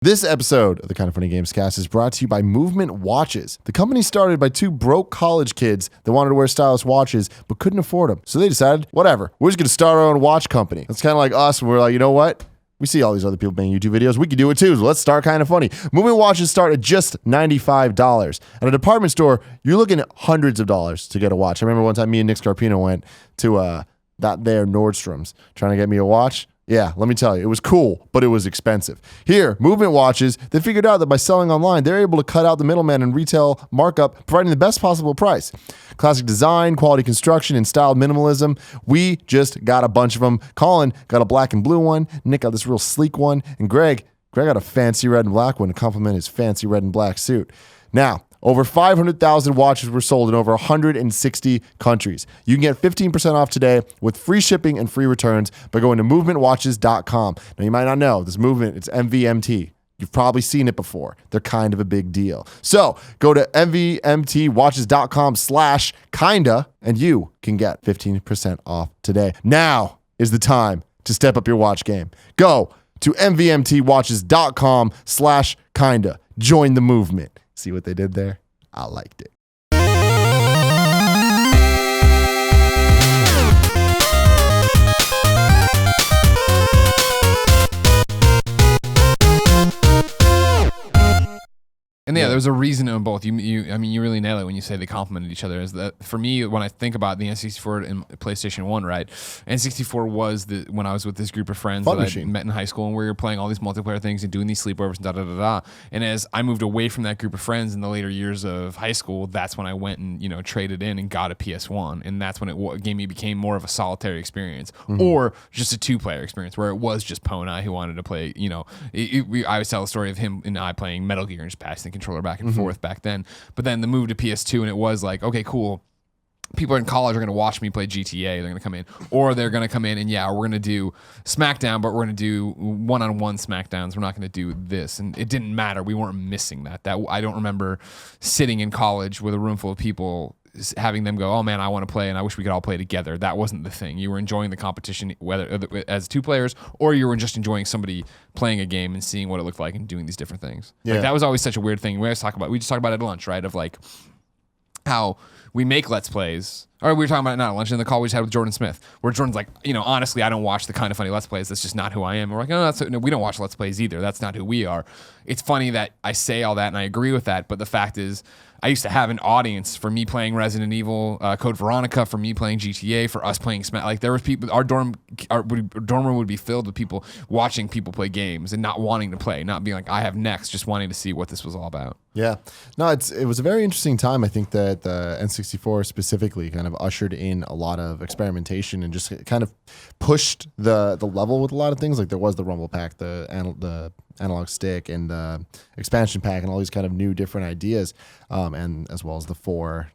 This episode of the Kind of Funny Gamescast is brought to you by Movement Watches. The company started by two broke college kids that wanted to wear stylish watches but couldn't afford them. So they decided, whatever, we're just going to start our own watch company. It's kind of like us. We're like, you know what? We see all these other people making YouTube videos. We can do it too. So let's start Kind of Funny. Movement watches start at just $95. At a department store, you're looking at hundreds of dollars to get a watch. I remember one time me and Nick Scarpino went to that there Nordstrom's trying to get me a watch. Yeah, let me tell you, it was cool, but it was expensive. Here, Movement Watches, they figured out that by selling online, they're able to cut out the middleman and retail markup, providing the best possible price. Classic design, quality construction, and styled minimalism. We just got a bunch of them. Colin got a black and blue one. Nick got this real sleek one. And Greg got a fancy red and black one to complement his fancy red and black suit. Now, over 500,000 watches were sold in over 160 countries. You can get 15% off today with free shipping and free returns by going to movementwatches.com. Now, you might not know this movement, it's MVMT. You've probably seen it before. They're kind of a big deal. So go to mvmtwatches.com/kinda and you can get 15% off today. Now is the time to step up your watch game. Go to mvmtwatches.com/kinda. Join the movement. See what they did there? I liked it. And yeah, there's a reason in both. I mean, you really nail it when you say they complemented each other. Is that for me, when I think about the N64 and PlayStation 1, right? N64 was when I was with this group of friends that I met in high school, and we were playing all these multiplayer things and doing these sleepovers and da. And as I moved away from that group of friends in the later years of high school, that's when I went and traded in and got a PS1, and that's when it became more of a solitary experience or just a two-player experience where it was just Poe and I who wanted to play. I always tell the story of him and I playing Metal Gear and just passing the controller back and forth back then. But then the move to PS2, and it was like, okay, cool. People in college are going to watch me play GTA. They're going to come in, or they're going to come in and we're going to do SmackDown, but we're going to do one-on-one SmackDowns. We're not going to do this. And it didn't matter. We weren't missing that. I don't remember sitting in college with a room full of people having them go, oh man, I want to play and I wish we could all play together. That wasn't the thing. You were enjoying the competition, whether as two players or you were just enjoying somebody playing a game and seeing what it looked like and doing these different things. Yeah. Like, that was always such a weird thing. We just talk about it at lunch, right? Of like how we make Let's Plays. Or we were talking about it not at lunch in the call we just had with Jordan Smith, where Jordan's like, honestly, I don't watch the Kind of Funny Let's Plays. That's just not who I am. And we're like, no, we don't watch Let's Plays either. That's not who we are. It's funny that I say all that and I agree with that, but the fact is, I used to have an audience for me playing Resident Evil, Code Veronica, for me playing GTA, for us playing Smash. Like, there was people, our dorm room would be filled with people watching people play games and not wanting to play, not being like, I have next, just wanting to see what this was all about. Yeah. No, it was a very interesting time. I think that the N64 specifically kind of ushered in a lot of experimentation and just kind of pushed the level with a lot of things. Like, there was the Rumble Pack, the analog stick, and the expansion pack, and all these kind of new different ideas, and as well as the 4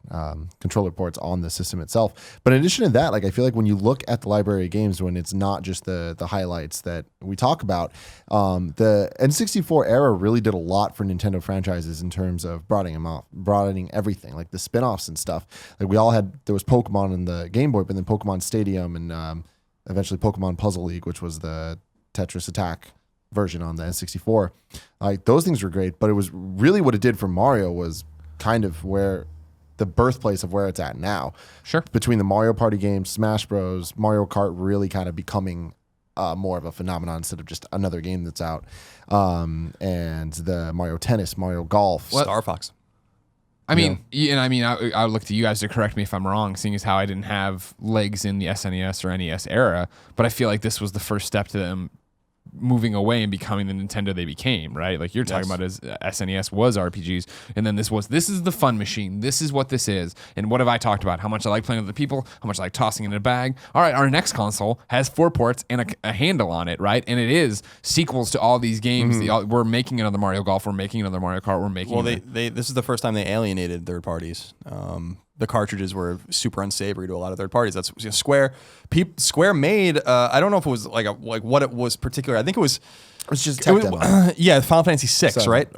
controller ports on the system itself. But in addition to that, like, I feel like when you look at the library of games, when it's not just the highlights that we talk about, the N64 era really did a lot for Nintendo franchises in terms of broadening everything, like the spin-offs and stuff. Like, there was Pokemon in the Game Boy, but then Pokemon Stadium and eventually Pokemon Puzzle League, which was the Tetris Attack version on the N64. Like, those things were great, but it was really what it did for Mario was kind of where the birthplace of where it's at now. Sure. Between the Mario Party games, Smash Bros, Mario Kart really kind of becoming more of a phenomenon instead of just another game that's out. And the Mario Tennis, Mario Golf. Star Fox. I look to you guys to correct me if I'm wrong, seeing as how I didn't have legs in the SNES or NES era, but I feel like this was the first step to them moving away and becoming the Nintendo they became, right? Like you're talking about as SNES was RPGs, and then this is the fun machine. This is what this is. And what have I talked about? How much I like playing with the people, how much I like tossing in a bag. All right, our next console has 4 ports and a handle on it, right? And it is sequels to all these games. We're making another Mario Golf, we're making another Mario Kart, we're making this is the first time they alienated third parties. The cartridges were super unsavory to a lot of third parties. That's Square. Square made. I don't know if it was like what it was particular. I think it was It's just tech demo. Yeah, Final Fantasy 6, 7. right?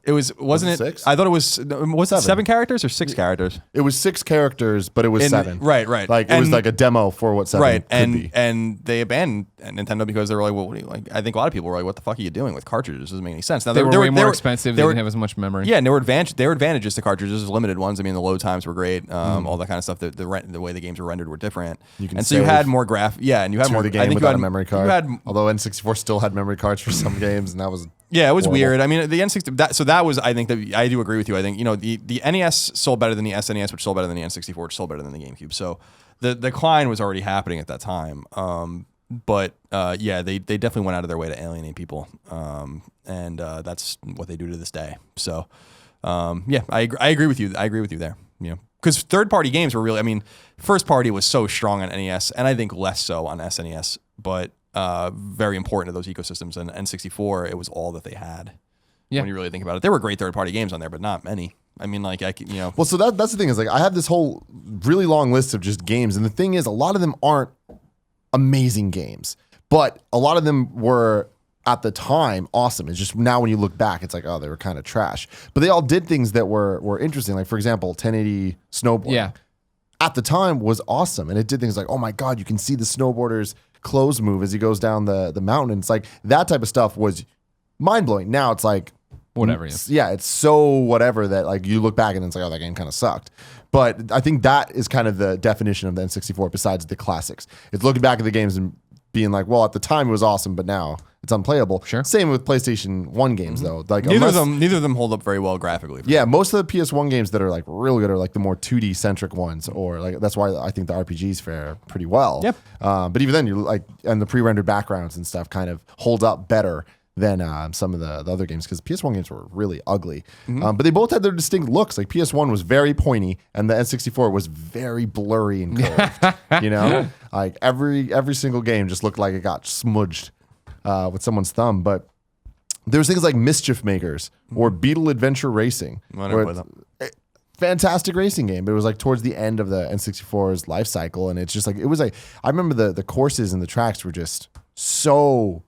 It wasn't it? 6? I thought it was it 7 characters or 6 characters? It was 6 characters, but it was 7. Right. Like it was like a demo for what 7 could be. And they abandoned Nintendo because they were like, well, what do you, like? I think a lot of people were like, what the fuck are you doing with cartridges? It doesn't make any sense. Now they were way more expensive. They didn't have as much memory. Yeah, and there were advantages to cartridges, limited ones. I mean, the load times were great, all that kind of stuff. The way the games were rendered were different, so you had more and you had more the game without a memory card. Although N64 still had memory cards for some games, and that was it was weird. I mean, the N64. That was. I think that I do agree with you. I think the NES sold better than the SNES, which sold better than the N64, which sold better than the GameCube. So the decline was already happening at that time. But they definitely went out of their way to alienate people, and that's what they do to this day. So I agree with you. I agree with you there. Because third-party games were really. I mean, first party was so strong on NES, and I think less so on SNES, but very important to those ecosystems. And N64, it was all that they had. Yeah. When you really think about it, there were great third-party games on there, but not many. I mean, like Well, so that's the thing is like I have this whole really long list of just games, and the thing is, a lot of them aren't amazing games, but a lot of them were at the time awesome. It's just now when you look back, it's like, oh, they were kind of trash. But they all did things that were interesting. Like for example, 1080 snowboard. Yeah. At the time was awesome, and it did things like, oh my god, you can see the snowboarder's clothes move as he goes down the mountain. And it's like that type of stuff was mind blowing. Now it's like whatever. Yeah, it's so whatever that like you look back and it's like, oh, that game kind of sucked. But I think that is kind of the definition of the N64 besides the classics. It's looking back at the games and being like, well, at the time it was awesome, but now it's unplayable. Sure. Same with PlayStation 1 games though. Like neither of them hold up very well graphically. Yeah, most of the PS1 games that are like really good are like the more 2D centric ones, or like that's why I think the RPGs fare pretty well. Yep. But even then, you like, and the pre-rendered backgrounds and stuff kind of hold up better than some of the other games, because PS1 games were really ugly. But they both had their distinct looks. Like PS1 was very pointy, and the N64 was very blurry and curved. Like every single game just looked like it got smudged with someone's thumb. But there's things like Mischief Makers or Beetle Adventure Racing. Fantastic racing game, but it was like towards the end of the N64's life cycle, and it's just like it was like I remember the courses and the tracks were just so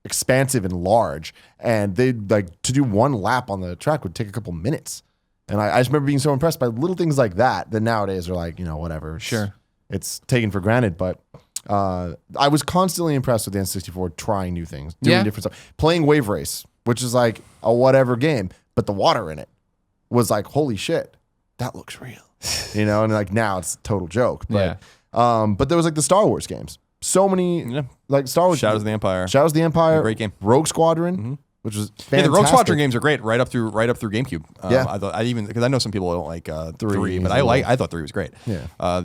expansive and large, and they like to do one lap on the track would take a couple minutes, and I just remember being so impressed by little things like that nowadays are like, whatever, it's taken for granted. But I was constantly impressed with the N64 trying new things, doing different stuff, playing Wave Race, which is like a whatever game, but the water in it was like, holy shit, that looks real, and like now it's a total joke. But but there was like the Star Wars games. So many, like Star Wars. Shadows of the Empire. Great game. Rogue Squadron, which was fantastic. Yeah, the Rogue Squadron games are great right up through GameCube. Yeah. Because I know some people don't like 3, but I thought 3 was great. Yeah. I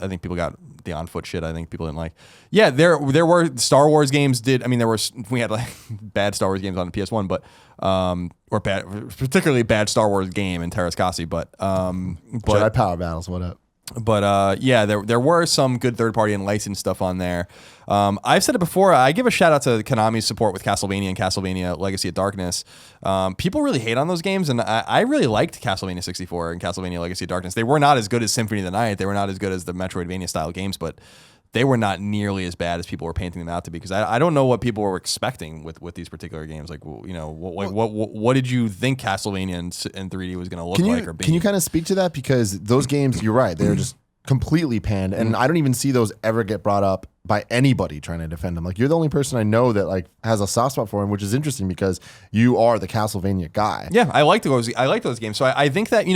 think people got the on foot shit. I think people didn't like. Yeah, there were Star Wars games. We had like bad Star Wars games on the PS1, but or particularly bad Star Wars game in Terrascasi, but Jedi Power Battles. What up? But there were some good third party and licensed stuff on there. I've said it before. I give a shout out to Konami's support with Castlevania and Castlevania Legacy of Darkness. People really hate on those games, and I really liked Castlevania 64 and Castlevania Legacy of Darkness. They were not as good as Symphony of the Night. They were not as good as the Metroidvania style games, but they were not nearly as bad as people were painting them out to be. Because I don't know what people were expecting with these particular games. Like, what did you think Castlevania in 3D was going to look like or be? Can you kind of speak to that? Because those games, you're right, they're just completely panned, and I don't even see those ever get brought up by anybody trying to defend them. Like, you're the only person I know that like has a soft spot for them, which is interesting because you are the Castlevania guy. Yeah, I like those games. So I think that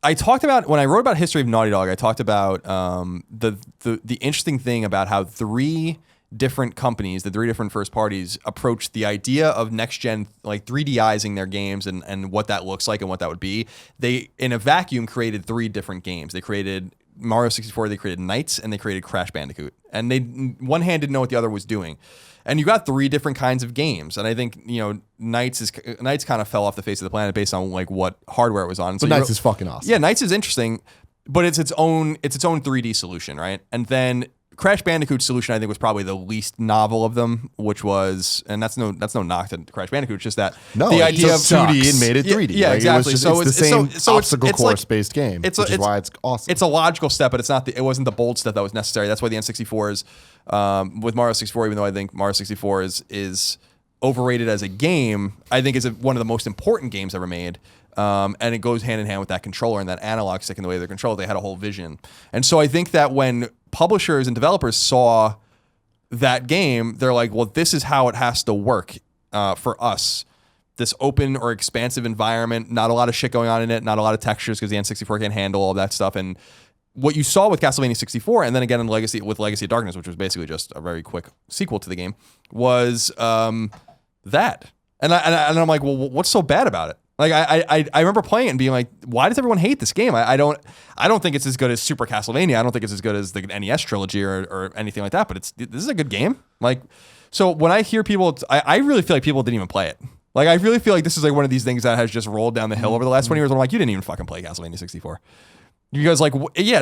I talked about, when I wrote about history of Naughty Dog, I talked about the interesting thing about how 3 different companies, the 3 different first parties, approached the idea of next gen, like 3Dizing their games and what that looks like and what that would be. They, in a vacuum, created 3 different games. They created Mario 64, they created Knights, and they created Crash Bandicoot. And they, one hand didn't know what the other was doing. And you got 3 different kinds of games. And I think, Knights kind of fell off the face of the planet based on like what hardware it was on. So but Knights is fucking awesome. Yeah, Knights is interesting, but it's its own 3D solution, right? And then Crash Bandicoot's solution, I think, was probably the least novel of them, which was, and that's no knock to Crash Bandicoot, it's just that the idea of 2D and made it 3D. Yeah, exactly. It's the same obstacle course based game, which is why it's awesome. It's a logical step, but it wasn't the bold step that was necessary. That's why the N64 is with Mario 64, even though I think Mario 64 is overrated as a game, I think is one of the most important games ever made. And it goes hand in hand with that controller and that analog stick and the way they're controlled. They had a whole vision. And so I think that when publishers and developers saw that game, they're like, well, this is how it has to work for us. This open or expansive environment, not a lot of shit going on in it, not a lot of textures because the N64 can't handle all that stuff. And what you saw with Castlevania 64, and then again in Legacy of Darkness, which was basically just a very quick sequel to the game, was that. And I'm like, well, what's so bad about it? Like I remember playing it and being like, why does everyone hate this game? I don't think it's as good as Super Castlevania. I don't think it's as good as the NES trilogy or anything like that. But this is a good game. Like, so when I hear people, I really feel like people didn't even play it. Like, I really feel like this is like one of these things that has just rolled down the hill over the last 20 years. I'm like, you didn't even fucking play Castlevania 64. You guys like, yeah,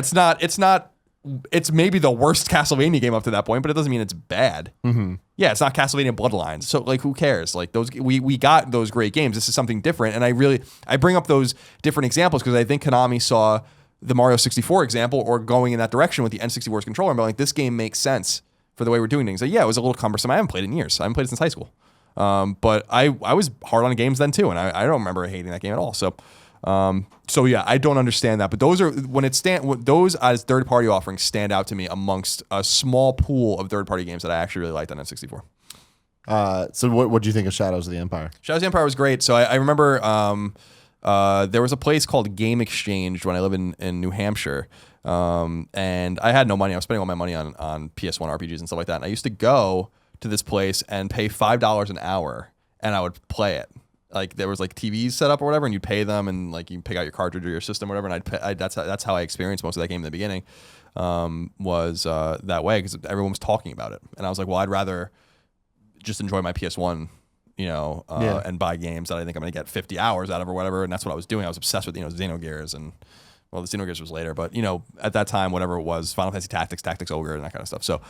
it's maybe the worst Castlevania game up to that point, but it doesn't mean it's bad. Mm-hmm. Yeah, it's not Castlevania Bloodlines. So like, who cares? Like those, we got those great games. This is something different. And I bring up those different examples because I think Konami saw the Mario 64 example or going in that direction with the N64's controller and be like, this game makes sense for the way we're doing things. Like, yeah, it was a little cumbersome. I haven't played it in years. I haven't played it since high school. But I was hard on games then too. And I don't remember hating that game at all. So yeah, I don't understand that, but those as third-party offerings stand out to me amongst a small pool of third-party games that I actually really liked on N64. So what do you think of Shadows of the Empire? Shadows of the Empire was great. So I remember there was a place called Game Exchange when I lived in New Hampshire, and I had no money. I was spending all my money on PS1 RPGs and stuff like that. And I used to go to this place and pay $5 an hour, and I would play it. Like there was like TVs set up or whatever, and you'd pay them, and like you pick out your cartridge or your system or whatever. And that's how I experienced most of that game in the beginning, was that way because everyone was talking about it, and I was like, well, I'd rather just enjoy my PS1, and buy games that I think I'm gonna get 50 hours out of or whatever. And that's what I was doing. I was obsessed with Xenogears and well, the Xenogears was later, but at that time, whatever it was, Final Fantasy Tactics Ogre, and that kind of stuff.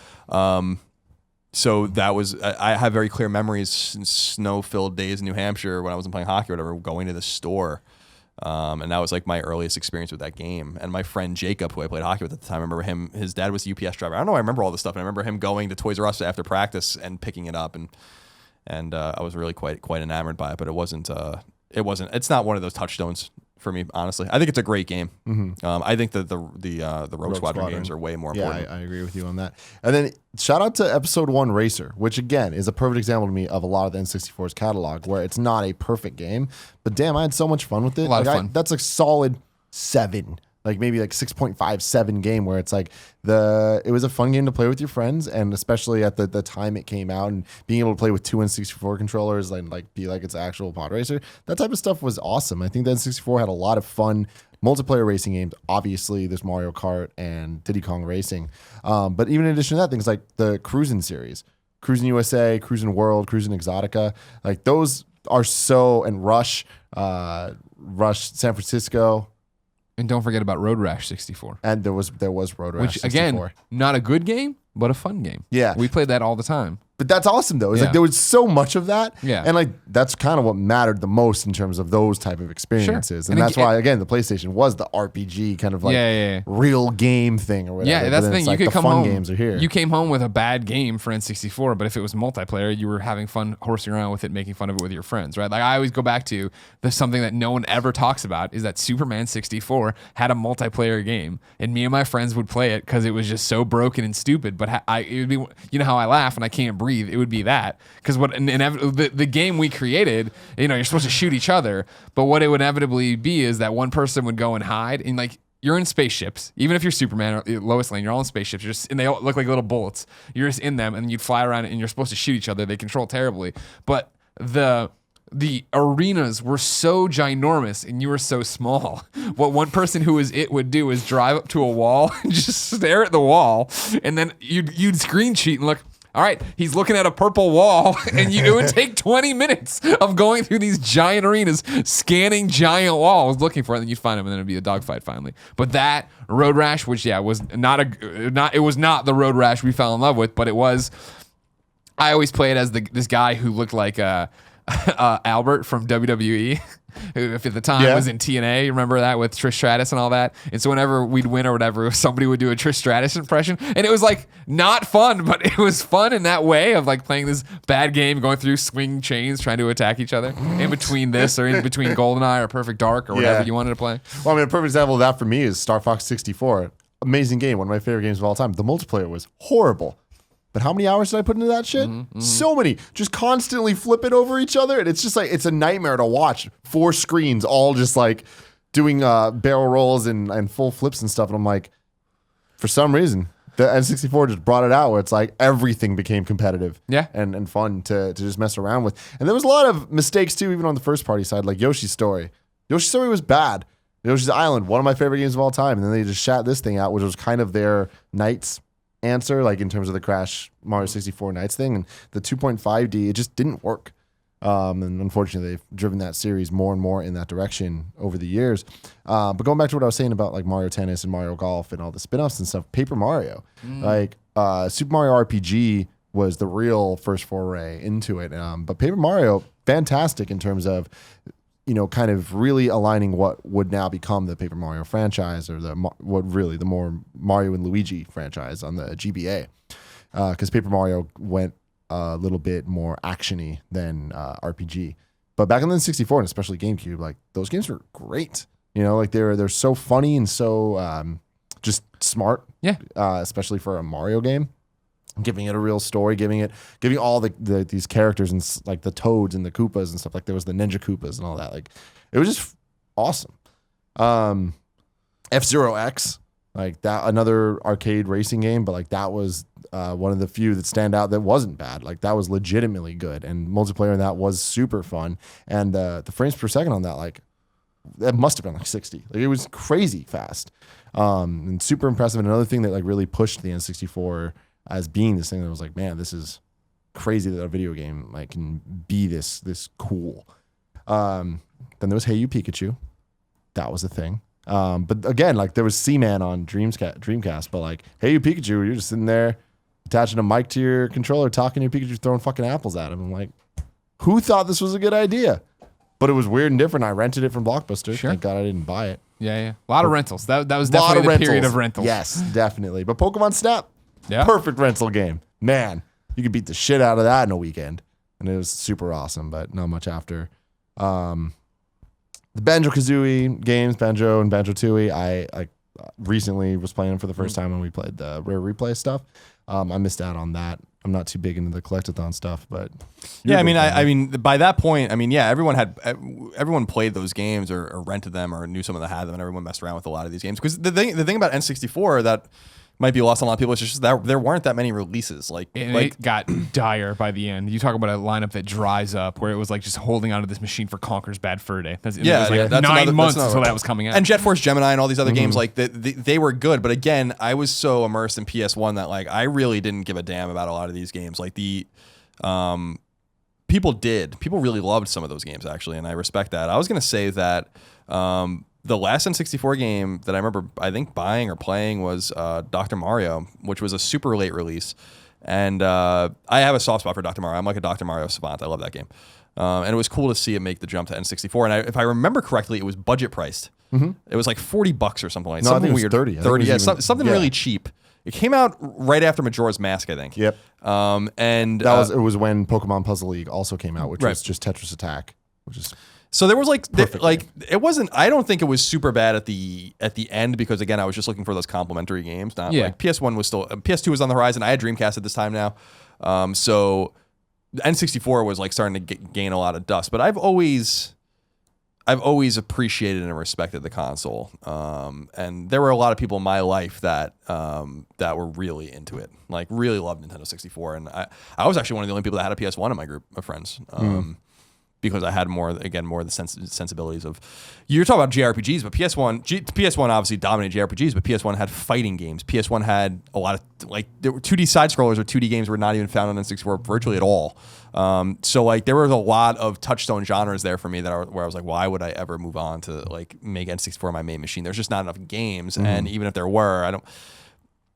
So that was, I have very clear memories in snow-filled days in New Hampshire when I wasn't playing hockey or whatever, going to the store. And that was like my earliest experience with that game. And my friend Jacob, who I played hockey with at the time, I remember his dad was a UPS driver. I don't know, I remember all this stuff. And I remember him going to Toys R Us after practice and picking it up. And I was really quite enamored by it, but it's not one of those touchstones for me, honestly. I think it's a great game. Mm-hmm. I think that the Rogue Squadron games are way more important. Yeah, I agree with you on that. And then shout out to Episode 1 Racer, which again is a perfect example to me of a lot of the N64's catalog where it's not a perfect game, but damn, I had so much fun with it. A lot of fun. That's a solid 7. Like maybe like 6.57 game where it's like it was a fun game to play with your friends, and especially at the time it came out and being able to play with 2 N64 controllers and like be like it's actual pod racer. That type of stuff was awesome. I think the N64 had a lot of fun multiplayer racing games. Obviously, there's Mario Kart and Diddy Kong Racing. But even in addition to that, things like the Cruisin' series, Cruisin' USA, Cruisin' World, Cruisin' Exotica, like those are and Rush San Francisco. And don't forget about Road Rash 64. And there was Road Rash 64. Which, again, not a good game, but a fun game. Yeah. We played that all the time. But that's awesome, though. It's like there was so much of that. Yeah. And like that's kind of what mattered the most in terms of those type of experiences. Sure. And that's why, again, the PlayStation was the RPG kind of like real game thing or whatever. Yeah, that's the thing. Like you could come home. Games are here. You came home with a bad game for N64, but if it was multiplayer, you were having fun horsing around with it, making fun of it with your friends, right? Like I always go back to something that no one ever talks about is that Superman 64 had a multiplayer game, and me and my friends would play it because it was just so broken and stupid. But it would be, you know how I laugh and I can't breathe. It would be that. Because the game we created, you're supposed to shoot each other, but what it would inevitably be is that one person would go and hide, and like you're in spaceships. Even if you're Superman or Lois Lane, you're all in spaceships. And they all look like little bullets. You're just in them, and you'd fly around, and you're supposed to shoot each other. They control terribly, but the arenas were so ginormous and you were so small. What one person who was it would do is drive up to a wall and just stare at the wall, and then you'd screen cheat and look. All right, he's looking at a purple wall, and it would take 20 minutes of going through these giant arenas, scanning giant walls, looking for it, and then you'd find him, and then it'd be a dogfight finally. But that Road Rash, which was it was not the Road Rash we fell in love with, but it was. I always played as this guy who looked like Albert from WWE, who if at the time was in TNA. Remember that with Trish Stratus and all that? And so whenever we'd win or whatever, somebody would do a Trish Stratus impression. And it was like not fun, but it was fun in that way of like playing this bad game, going through swing chains, trying to attack each other in between this or in between GoldenEye or Perfect Dark or whatever you wanted to play. Well, I mean, a perfect example of that for me is Star Fox 64. Amazing game, one of my favorite games of all time. The multiplayer was horrible. But how many hours did I put into that shit? So many. Just constantly flipping over each other. And it's just like, it's a nightmare to watch. 4 screens all just like doing barrel rolls and full flips and stuff. And I'm like, for some reason, the N64 just brought it out where it's like everything became competitive and fun to just mess around with. And there was a lot of mistakes too, even on the first party side, like Yoshi's Story. Yoshi's Story was bad. Yoshi's Island, one of my favorite games of all time. And then they just shat this thing out, which was kind of their Knights answer, like in terms of the Crash Mario 64 Knights thing. And the 2.5D, it just didn't work. And unfortunately, they've driven that series more and more in that direction over the years. But going back to what I was saying about like Mario Tennis and Mario Golf and all the spin-offs and stuff, Paper Mario, like Super Mario RPG was the real first foray into it. But Paper Mario, fantastic in terms of, you know, kind of really aligning what would now become the Paper Mario franchise, or the more Mario and Luigi franchise on the GBA, because Paper Mario went a little bit more actiony than RPG. But back on the N64 and especially GameCube, like those games were great. You know, like they're so funny and so just smart. Yeah. Especially for a Mario game. Giving it a real story, giving all these characters and like the Toads and the Koopas and stuff. Like there was the Ninja Koopas and all that. Like it was just awesome. F-Zero X, like that, another arcade racing game, but like that was one of the few that stand out that wasn't bad. Like that was legitimately good, and multiplayer in that was super fun. And the frames per second on that, like that must have been like 60. Like it was crazy fast, and super impressive. And another thing that like really pushed the N64 as being this thing that was like, man, this is crazy that a video game like can be this cool. Then there was Hey You Pikachu. That was a thing. But again, like there was Seaman on Dreamcast, but like Hey You Pikachu, you're just sitting there attaching a mic to your controller, talking to your Pikachu, throwing fucking apples at him. I'm like, who thought this was a good idea? But it was weird and different. I rented it from Blockbuster. Sure. Thank God I didn't buy it. Yeah. A lot of rentals. That was definitely the period of rentals. Yes, definitely. But Pokemon Snap. Yeah. Perfect rental game. Man, you could beat the shit out of that in a weekend. And it was super awesome, but not much after. The Banjo-Kazooie games, Banjo and Banjo-Tooie, I recently was playing them for the first time when we played the Rare Replay stuff. I missed out on that. I'm not too big into the collectathon stuff, but yeah, I mean, by that point, I mean, yeah, everyone played those games or rented them or knew someone that had them, and everyone messed around with a lot of these games. Because the thing about N64 that might be lost on a lot of people. It's just that there weren't that many releases. It got dire by the end. You talk about a lineup that dries up, where it was like just holding onto this machine for Conker's Bad Fur Day. It was like 9 months until that was coming out. And Jet Force Gemini and all these other games, like they were good. But again, I was so immersed in PS1 that like I really didn't give a damn about a lot of these games. Like people really loved some of those games actually, and I respect that. I was gonna say that. The last N64 game that I remember, I think, buying or playing was Dr. Mario, which was a super late release. And I have a soft spot for Dr. Mario. I'm like a Dr. Mario savant. I love that game. And it was cool to see it make the jump to N64. And if I remember correctly, it was budget priced. Mm-hmm. It was like $40 or something like that. Something weird. 30. 30, yeah. Something really cheap. It came out right after Majora's Mask, I think. Yep. And it was when Pokemon Puzzle League also came out, which was just Tetris Attack, which is... So there was it wasn't. I don't think it was super bad at the end because again I was just looking for those complementary games. Like PS1 was still PS2 was on the horizon. I had Dreamcast at this time now, so the N64 was like starting to gain a lot of dust. But I've always appreciated and respected the console, and there were a lot of people in my life that were really into it, like really loved Nintendo 64. And I was actually one of the only people that had a PS1 in my group of friends. Because I had more of the sensibilities of... You're talking about JRPGs, but PS1 obviously dominated JRPGs, but PS1 had fighting games. PS1 had a lot of... Like, there were 2D side-scrollers or 2D games were not even found on N64 virtually at all. So, like, there was a lot of touchstone genres there for me where I was like, why would I ever move on to, like, make N64 my main machine? There's just not enough games, and even if there were,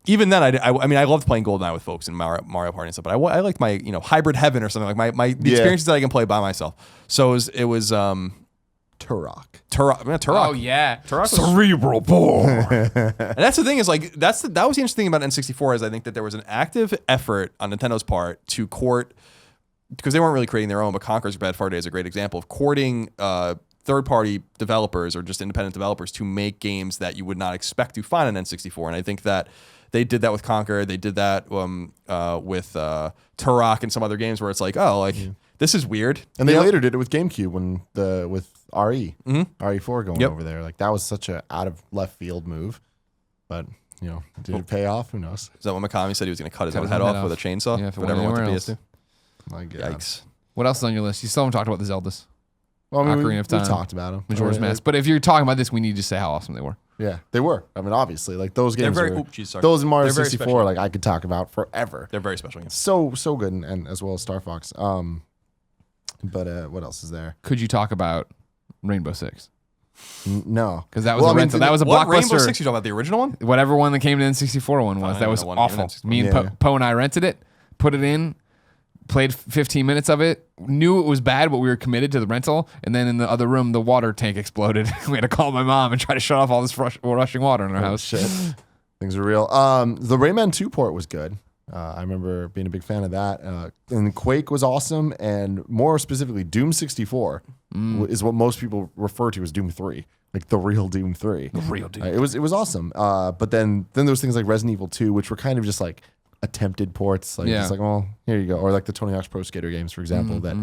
even then, I mean, I loved playing GoldenEye with folks in Mario Party and stuff, but I liked my, Hybrid Heaven or something like the experiences that I can play by myself. So it was Turok. Turok. Oh yeah, Turok was, cerebral bore. and that's the thing is like that was the interesting thing about N64 is I think that there was an active effort on Nintendo's part to court, because they weren't really creating their own, but Conker's Bad Far Day is a great example of courting third-party developers or just independent developers to make games that you would not expect to find on N64. And I think that they did that with Conker. They did that with Turok and some other games where it's like, this is weird. And they later did it with GameCube with RE, RE4 going over there. Like that was such a out of left field move, but did it pay off? Who knows? Is that when Mikami said he was going to cut his own head off with a chainsaw? Yeah, if it whatever went went to else. PS2. My God. Yikes. What else is on your list? You still haven't talked about the Zeldas. Well, I mean, Ocarina of Time. we talked about them. Majora's Mask. But if you're talking about this, we need to say how awesome they were. Yeah, they were. I mean, obviously, like those games. Those in Mario 64, special. like I could talk about forever. They're very special games. So good, and as well as Star Fox. But what else is there? Could you talk about Rainbow Six? No, because that was a rental. That was a blockbuster. Rainbow Six? You talking about the original one? Whatever one that came to N64 one was. That was awful. Me and Poe and I rented it, put it in, played 15 minutes of it, knew it was bad, but we were committed to the rental. And then in the other room, the water tank exploded. We had to call my mom and try to shut off all this rushing water in our house. Shit. Things are real. The Rayman 2 port was good. I remember being a big fan of that. And Quake was awesome. And more specifically, Doom 64 is what most people refer to as Doom 3. Like the real Doom 3. The real Doom. It was awesome. But then there was things like Resident Evil 2, which were kind of just like attempted ports. Like, just like, well, here you go. Or like the Tony Hawk's Pro Skater games, for example, that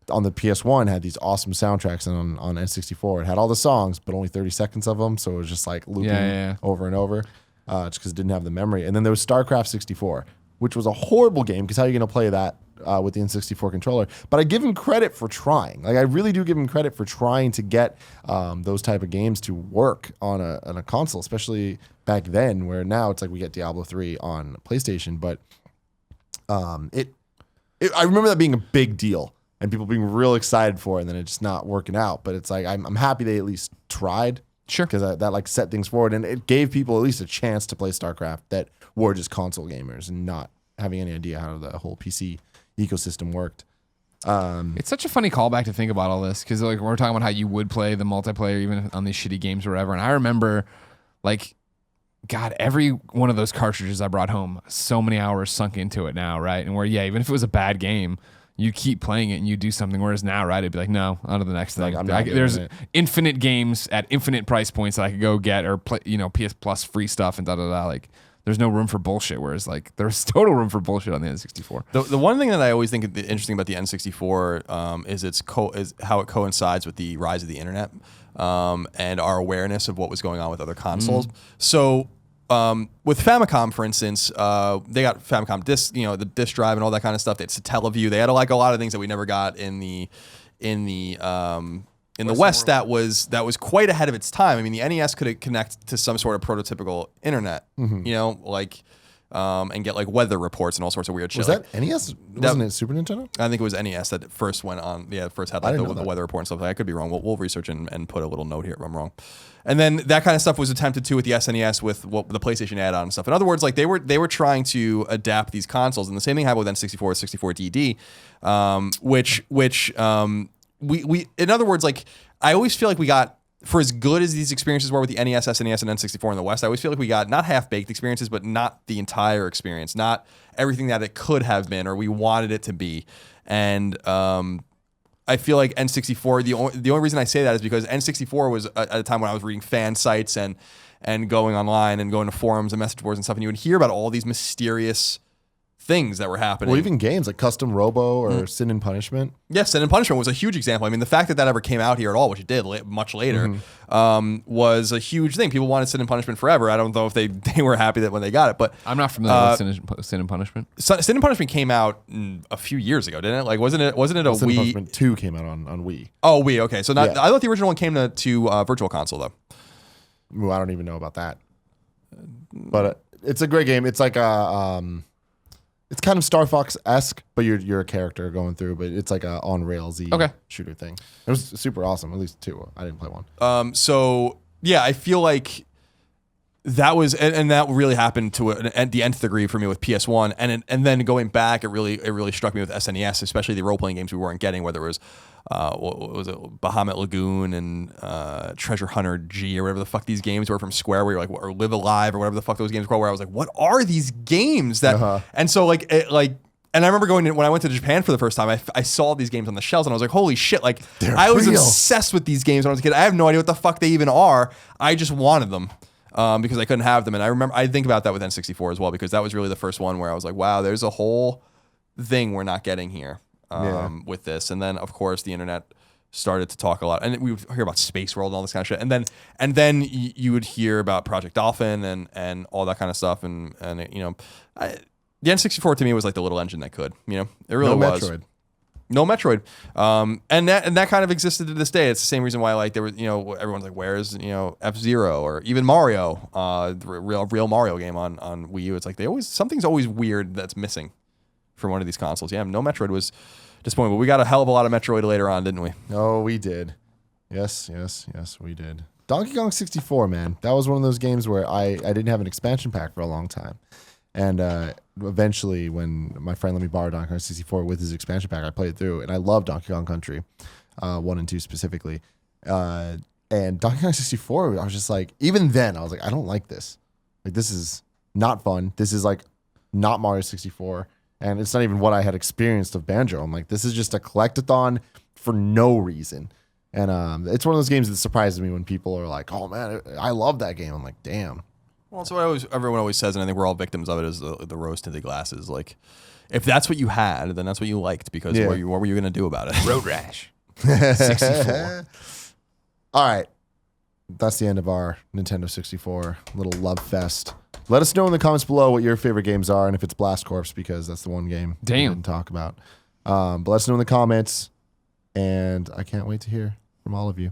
on the PS1 had these awesome soundtracks, and on N64 it had all the songs, but only 30 seconds of them. So it was just like looping over and over. Just because it didn't have the memory. And then there was StarCraft 64, which was a horrible game because how are you going to play that with the N64 controller? But I give him credit for trying. Like I really do give him credit for trying to get those type of games to work on a console, especially back then, where now it's like we get Diablo 3 on PlayStation. But I remember that being a big deal and people being real excited for it, and then it just not working out. But it's like I'm happy they at least tried. Sure. Because that like set things forward, and it gave people at least a chance to play StarCraft that were just console gamers and not having any idea how the whole PC ecosystem worked. It's such a funny callback to think about all this, because like we're talking about how you would play the multiplayer even on these shitty games or whatever. And I remember, like, God, every one of those cartridges I brought home, so many hours sunk into it now, right? And where even if it was a bad game, you keep playing it and you do something. Whereas now, right, it'd be like, no, on to the next thing. There's infinite games at infinite price points that I could go get, or play, PS Plus free stuff and da. Like, there's no room for bullshit. Whereas like there's total room for bullshit on the N64. The one thing that I always think is interesting about the N64 is how it coincides with the rise of the internet and our awareness of what was going on with other consoles. So. With Famicom, for instance, they got Famicom disc, the disk drive and all that kind of stuff. They had Satellaview. They had like a lot of things that we never got in the West. That was quite ahead of its time. I mean, the NES could connect to some sort of prototypical internet, and get like weather reports and all sorts of weird shit. Was that NES? Wasn't it Super Nintendo? I think it was NES that first went on. Yeah, first had like the weather report and stuff. I could be wrong. We'll research and put a little note here if I'm wrong. And then that kind of stuff was attempted too with the SNES, with what the PlayStation add-on and stuff. In other words, like they were trying to adapt these consoles, and the same thing happened with N64 with 64DD, which we in other words, like I always feel like we got, for as good as these experiences were with the NES, SNES, and N64 in the West, I always feel like we got not half-baked experiences, but not the entire experience, not everything that it could have been or we wanted it to be. And I feel like N64, the only reason I say that is because N64 was at a time when I was reading fan sites and going online and going to forums and message boards and stuff, and you would hear about all these mysterious things that were happening. Well, even games like Custom Robo or Sin and Punishment. Yes, Sin and Punishment was a huge example. I mean, the fact that ever came out here at all, which it did much later, was a huge thing. People wanted Sin and Punishment forever. I don't know if they were happy that when they got it, but I'm not familiar with Sin and Punishment. Sin and Punishment came out a few years ago, didn't it? Like, wasn't it a Sin Wii? and Punishment 2 came out on Wii. Oh, Wii. Okay, so I thought the original one came to Virtual Console though. Ooh, I don't even know about that. But it's a great game. It's like it's kind of Star Fox-esque, but you're a character going through, but it's like a on-rails-y shooter thing. It was super awesome, at least 2. I didn't play 1. So, yeah, I feel like that was, and that really happened to at the nth degree for me with PS1, and then going back, it really struck me with SNES, especially the role playing games we weren't getting, whether it was what was it, Bahamut Lagoon and Treasure Hunter G or whatever the fuck these games were from Square, where you're like, or Live Alive or whatever the fuck those games were, where I was like, what are these games that? And so and I remember when I went to Japan for the first time, I saw these games on the shelves and I was like, holy shit, like I was obsessed with these games when I was a kid. I have no idea what the fuck they even are. I just wanted them. Because I couldn't have them. And I think about that with N64 as well, because that was really the first one where I was like, wow, there's a whole thing we're not getting here with this. And then, of course, the internet started to talk a lot. And we would hear about Space World and all this kind of shit. And then you would hear about Project Dolphin and all that kind of stuff. And the N64 to me was like the little engine that could. It really was. Metroid. No Metroid, and that kind of existed to this day. It's the same reason why there was everyone's like, where's F-Zero or even Mario, the real Mario game on Wii U. It's like something's always weird that's missing from one of these consoles. Yeah, no Metroid was disappointing, but we got a hell of a lot of Metroid later on, didn't we? Oh, we did. Yes, we did. Donkey Kong 64, man, that was one of those games where I didn't have an expansion pack for a long time. And eventually, when my friend let me borrow Donkey Kong 64 with his expansion pack, I played it through, and I love Donkey Kong Country, 1 and 2 specifically. And Donkey Kong 64, I was just like, even then, I was like, I don't like this. Like, this is not fun. This is like not Mario 64, and it's not even what I had experienced of Banjo. I'm like, this is just a collectathon for no reason. And it's one of those games that surprises me when people are like, oh man, I love that game. I'm like, damn. Well, so everyone always says, and I think we're all victims of it, is the rose-tinted glasses. Like, if that's what you had, then that's what you liked, because what were you going to do about it? Road Rash. 64. All right. That's the end of our Nintendo 64 little love fest. Let us know in the comments below what your favorite games are, and if it's Blast Corps, because that's the one game we didn't talk about. But let us know in the comments, and I can't wait to hear from all of you.